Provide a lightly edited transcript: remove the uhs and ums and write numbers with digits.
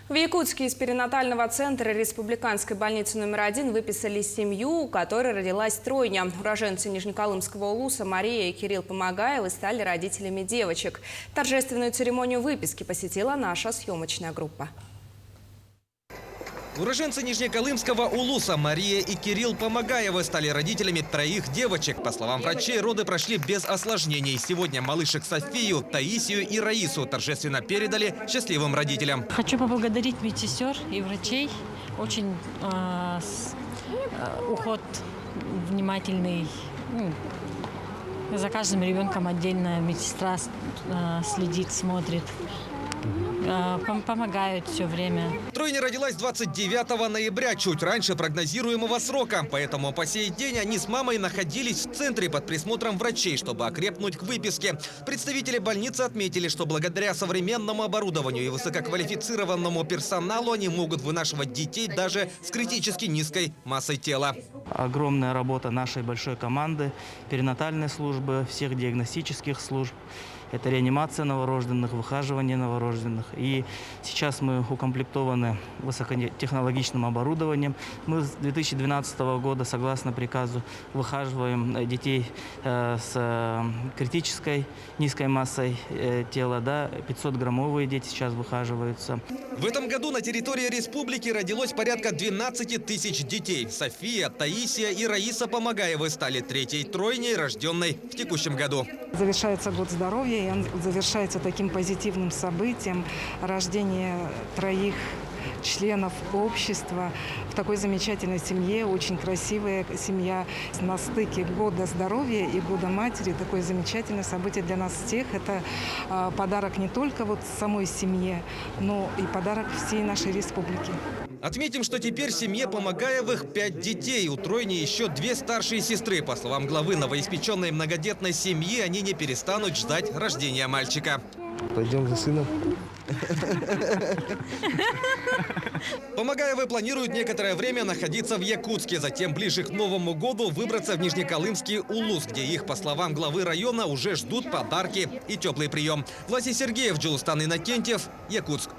В Якутске из перинатального центра Республиканской больницы номер 1 выписали семью, у которой родилась тройня. Уроженцы Нижнеколымского Улуса Мария и Кирилл Помогаевы стали родителями девочек. Торжественную церемонию выписки посетила наша съемочная группа. Уроженцы Нижнеколымского Улуса Мария и Кирилл Помогаевы стали родителями троих девочек. По словам врачей, роды прошли без осложнений. Сегодня малышек Софию, Таисию и Раису торжественно передали счастливым родителям. Хочу поблагодарить медсестер и врачей. Очень уход внимательный. За каждым ребенком отдельно медсестра следит, смотрит. Помогают все время. Тройня родилась 29 ноября, чуть раньше прогнозируемого срока. Поэтому по сей день они с мамой находились в центре под присмотром врачей, чтобы окрепнуть к выписке. Представители больницы отметили, что благодаря современному оборудованию и высококвалифицированному персоналу они могут вынашивать детей даже с критически низкой массой тела. Огромная работа нашей большой команды, перинатальной службы, всех диагностических служб. Это реанимация новорожденных, выхаживание новорожденных. И сейчас мы укомплектованы высокотехнологичным оборудованием. Мы с 2012 года, согласно приказу, выхаживаем детей с критической низкой массой тела. 500-граммовые дети сейчас выхаживаются. В этом году на территории республики родилось порядка 12 тысяч детей. София, Таисия и Раиса Помогаевы стали третьей тройней, рожденной в текущем году. Завершается год здоровья, и он завершается таким позитивным событием – рождение троих членов общества в такой замечательной семье, очень красивая семья. На стыке года здоровья и года матери такое замечательное событие для нас всех. Это подарок не только самой семье, но и подарок всей нашей республике. Отметим, что теперь семье Помогаевых 5 детей. У тройни еще 2 старшие сестры. По словам главы новоиспеченной многодетной семьи, они не перестанут ждать рождения мальчика. Пойдем за сыном. Помогаевы планируют некоторое время находиться в Якутске. Затем ближе к Новому году выбраться в Нижнеколымский Улус, где их, по словам главы района, уже ждут подарки и теплый прием. Власий Сергеев, Джулстан Иннокентьев, Якутск.